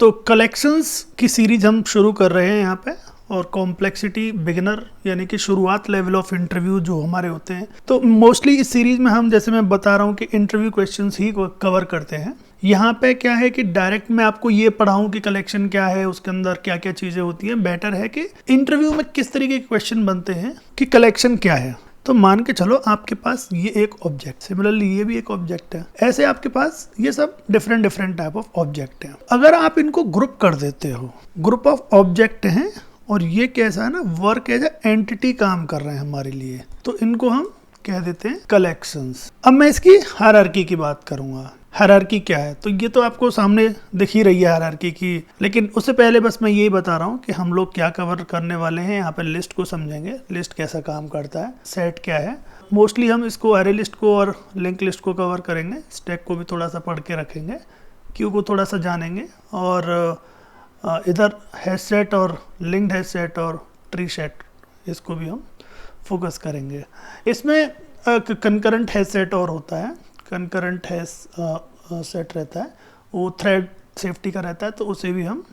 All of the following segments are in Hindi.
तो कलेक्शंस की सीरीज हम शुरू कर रहे हैं यहाँ पे, और कॉम्प्लेक्सिटी बिगिनर यानी कि शुरुआत लेवल ऑफ इंटरव्यू जो हमारे होते हैं। तो मोस्टली इस सीरीज में हम, जैसे मैं बता रहा हूँ, कि इंटरव्यू क्वेश्चंस ही कवर करते हैं। यहाँ पे क्या है कि डायरेक्ट मैं आपको ये पढ़ाऊँ कि कलेक्शन क्या है, उसके अंदर क्या क्या चीज़ें होती हैं। बेटर है कि इंटरव्यू में किस तरीके के क्वेश्चन बनते हैं कि कलेक्शन क्या है। तो मान के चलो आपके पास ये एक ऑब्जेक्ट, सिमिलरली ये भी एक ऑब्जेक्ट है, ऐसे आपके पास ये सब डिफरेंट टाइप ऑफ ऑब्जेक्ट हैं। अगर आप इनको ग्रुप कर देते हो, ग्रुप ऑफ ऑब्जेक्ट हैं, और ये कैसा है ना, वर्क एज ए एंटिटी काम कर रहे हैं हमारे लिए, तो इनको हम कह देते हैं कलेक्शंस। अब मैं इसकी हायरार्की की बात करूंगा। हायरार्की क्या है, तो ये तो आपको सामने दिख ही रही है हायरार्की की, लेकिन उससे पहले बस मैं यही बता रहा हूँ कि हम लोग क्या कवर करने वाले हैं। यहाँ पे लिस्ट को समझेंगे, लिस्ट कैसा काम करता है, सेट क्या है। मोस्टली हम इसको अरे लिस्ट को और लिंक लिस्ट को कवर करेंगे, स्टैक को भी थोड़ा सा पढ़ के रखेंगे, क्यू को थोड़ा सा जानेंगे, और इधर हैश सेट और लिंक्ड हैश सेट और ट्री सेट, इसको भी हम फोकस करेंगे। इसमें कंकरेंट हैश सेट और होता है, कंकरेंट हैश सेट रहता है, वो थ्रेड सेफ्टी का रहता है, तो उसे भी हम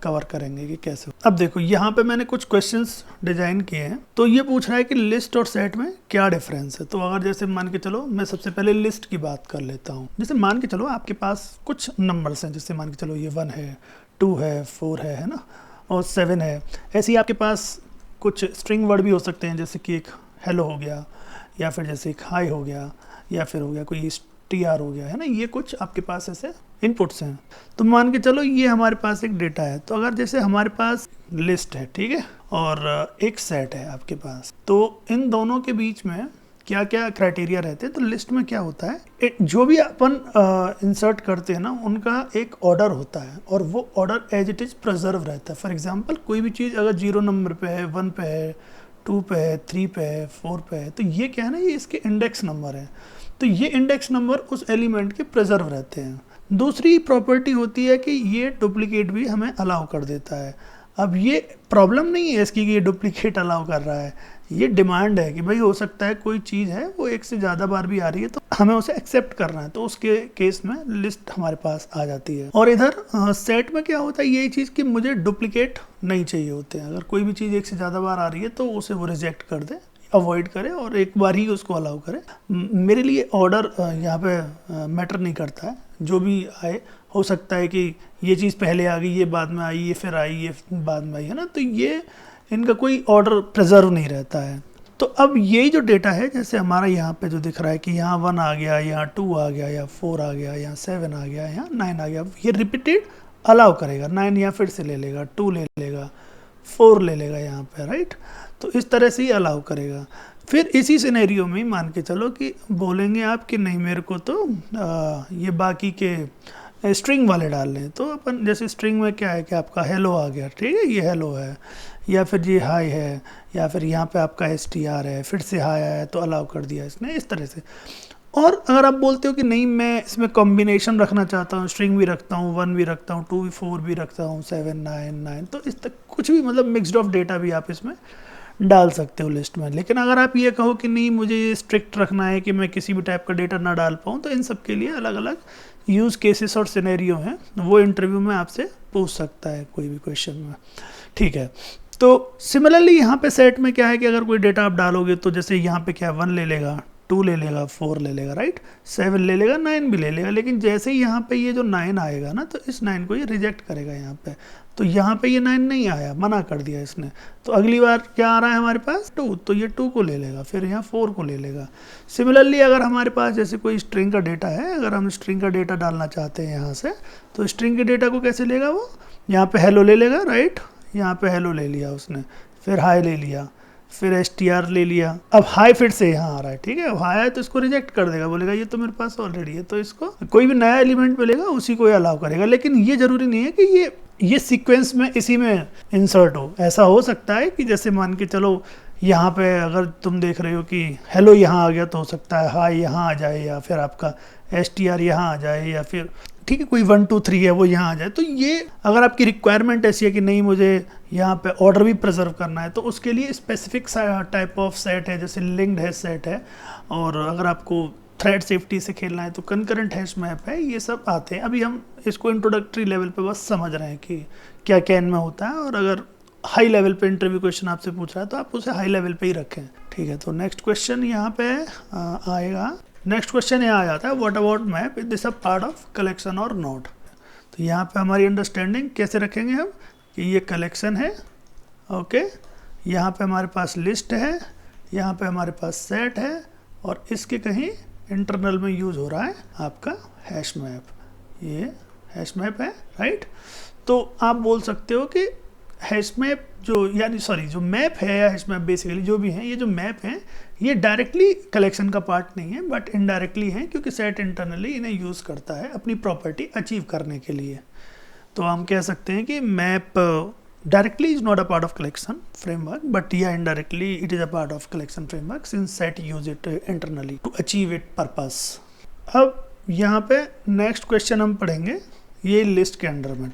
कवर करेंगे कि कैसे। अब देखो यहाँ पे मैंने कुछ क्वेश्चंस डिजाइन किए हैं। तो ये पूछ रहा है कि लिस्ट और सेट में क्या डिफरेंस है। तो अगर जैसे मान के चलो, मैं सबसे पहले लिस्ट की बात कर लेता हूँ। जैसे मान के चलो आपके पास कुछ नंबर्स हैं, जैसे मान के चलो ये 1 है, 2 है, 4 है ना, और 7 है। ऐसे ही आपके पास कुछ स्ट्रिंग वर्ड भी हो सकते हैं, जैसे कि एक हेलो हो गया, या फिर जैसे एक हाई हो गया, या फिर हो गया कोई TR हो गया, है ना। ये कुछ आपके पास ऐसे इनपुट्स हैं। तो मान के चलो ये हमारे पास एक डेटा है। तो अगर जैसे हमारे पास लिस्ट है, ठीक है, और एक सेट है आपके पास, तो इन दोनों के बीच में क्या क्या क्राइटेरिया रहते हैं। तो लिस्ट में क्या होता है, जो भी अपन इंसर्ट करते हैं ना, उनका एक ऑर्डर होता है, और वो order as it is preserve रहता है। फॉर एग्जांपल कोई भी चीज़ अगर 0 नंबर पे है, 1 पे है, 2 पे है, 3 पे है, 4 पे है, तो ये क्या है ना, ये इसके इंडेक्स नंबर है। तो ये इंडेक्स नंबर उस एलिमेंट के प्रिजर्व रहते हैं। दूसरी प्रॉपर्टी होती है कि ये डुप्लीकेट भी हमें अलाउ कर देता है। अब ये प्रॉब्लम नहीं है इसकी कि ये डुप्लीकेट अलाउ कर रहा है, ये डिमांड है कि भाई हो सकता है कोई चीज़ है वो एक से ज़्यादा बार भी आ रही है, तो हमें उसे एक्सेप्ट करना है। तो उसके केस में लिस्ट हमारे पास आ जाती है। और इधर सेट में क्या होता है, यही चीज़ कि मुझे डुप्लीकेट नहीं चाहिए होते हैं। अगर कोई भी चीज़ एक से ज़्यादा बार आ रही है तो उसे वो रिजेक्ट कर दे, अवॉइड करे, और एक बार ही उसको अलाउ करे। मेरे लिए ऑर्डर यहाँ पे मैटर नहीं करता है, जो भी आए। हो सकता है कि ये चीज़ पहले आ गई, ये बाद में आई, ये फिर आई, ये बाद में आई, है ना। तो ये इनका कोई ऑर्डर प्रिजर्व नहीं रहता है। तो अब यही जो डेटा है, जैसे हमारा यहाँ पे जो दिख रहा है कि यहाँ 1 आ गया, यहाँ 2 आ गया, यहाँ 4 आ गया, यहाँ 7 आ गया, यहाँ 9 आ गया, ये रिपीटेड अलाउ करेगा। 9 यहाँ फिर से ले लेगा, 2 ले लेगा, 4 ले लेगा यहाँ पे, राइट। तो इस तरह से ही अलाउ करेगा। फिर इसी सिनेरियो में मान के चलो कि बोलेंगे आप कि नहीं मेरे को तो ये बाकी के स्ट्रिंग वाले डाल लें। तो अपन जैसे स्ट्रिंग में क्या है कि आपका हेलो आ गया, ठीक है, ये हेलो है, या फिर ये हाई है, या फिर यहाँ पे आपका STR है, फिर से हाई आया है तो अलाउ कर दिया इसने, इस तरह से। और अगर आप बोलते हो कि नहीं मैं इसमें कॉम्बिनेशन रखना चाहता हूँ, स्ट्रिंग भी रखता हूँ, 1 भी रखता हूँ, 2 भी, 4 भी रखता हूँ, 7 9 9, तो इस तक कुछ भी, मतलब मिक्सड ऑफ डेटा भी आप इसमें डाल सकते हो लिस्ट में। लेकिन अगर आप ये कहो कि नहीं मुझे ये स्ट्रिक्ट रखना है कि मैं किसी भी टाइप का डेटा ना डाल पाऊँ, तो इन सब के लिए अलग अलग यूज़ केसेस और सिनेरियो हैं, वो इंटरव्यू में आपसे पूछ सकता है कोई भी क्वेश्चन में, ठीक है। तो सिमिलरली यहाँ पे सेट में क्या है कि अगर कोई डेटा आप डालोगे, तो जैसे यहाँ पे क्या 1 ले लेगा, 2 ले लेगा, 4 ले लेगा, राइट, 7 ले लेगा, 9 भी ले लेगा। लेकिन जैसे ही यहाँ पे ये जो 9 आएगा ना, तो इस 9 को ये रिजेक्ट करेगा यहाँ पे। तो यहाँ पे ये 9 नहीं आया, मना कर दिया इसने। तो अगली बार क्या आ रहा है हमारे पास 2, तो ये 2 को ले लेगा, फिर यहाँ 4 को ले लेगा। सिमिलरली अगर हमारे पास जैसे कोई स्ट्रिंग का डेटा है, अगर हम स्ट्रिंग का डेटा डालना चाहते हैं यहाँ से, तो स्ट्रिंग के डेटा को कैसे लेगा वो, यहाँ पे हेलो ले लेगा, राइट, यहाँ पे हेलो ले लिया उसने, फिर हाई ले लिया, फिर STR ले लिया। अब हाई फिर से यहाँ आ रहा है, ठीक है, हाई है तो इसको रिजेक्ट कर देगा, बोलेगा ये तो मेरे पास ऑलरेडी है। तो इसको कोई भी नया एलिमेंट मिलेगा उसी को अलाउ करेगा। लेकिन ये जरूरी नहीं है कि ये सीक्वेंस में इसी में इंसर्ट हो। ऐसा हो सकता है कि जैसे मान के चलो यहाँ पे अगर तुम देख रहे हो कि हेलो यहाँ आ गया, तो हो सकता है हाई यहाँ आ जाए, या फिर आपका STR यहाँ आ जाए, या फिर ठीक है कोई 1 2 3 है वो यहाँ आ जाए। तो ये अगर आपकी रिक्वायरमेंट ऐसी है कि नहीं मुझे यहाँ पे ऑर्डर भी प्रिजर्व करना है, तो उसके लिए स्पेसिफिक टाइप ऑफ सेट है, जैसे लिंक्ड है सेट है। और अगर आपको थ्रेड सेफ्टी से खेलना है तो कंकरेंट हैश मैप है, ये सब आते हैं। अभी हम इसको इंट्रोडक्टरी लेवल पे बस समझ रहे हैं कि क्या क्या इनमें होता है, और अगर हाई लेवल पे इंटरव्यू क्वेश्चन आपसे पूछ रहा है तो आप उसे हाई लेवल पे ही रखें, ठीक है। तो नेक्स्ट क्वेश्चन यहाँ पे आएगा। नेक्स्ट क्वेश्चन यहाँ आ जाता है, what about map, is this a part of collection और नॉट। तो यहाँ पे हमारी अंडरस्टैंडिंग कैसे रखेंगे हम कि ये कलेक्शन है, ओके, यहाँ पे हमारे पास लिस्ट है, यहाँ पे हमारे पास सेट है, और इसके कहीं इंटरनल में यूज़ हो रहा है आपका हैश मैप, ये हैश मैप है, राइट। तो आप बोल सकते हो कि हैश मैप जो मैप है या हैश मैप बेसिकली जो भी है, ये जो मैप है ये डायरेक्टली कलेक्शन का पार्ट नहीं है बट इनडायरेक्टली है, क्योंकि सेट इंटरनली इन्हें यूज़ करता है अपनी प्रॉपर्टी अचीव करने के लिए। तो हम कह सकते हैं कि map directly is not a part of collection framework, but या indirectly it is a part of collection framework since set use it internally to achieve it purpose. अब यहाँ पे नेक्स्ट क्वेश्चन हम पढ़ेंगे, ये लिस्ट के अंडर में,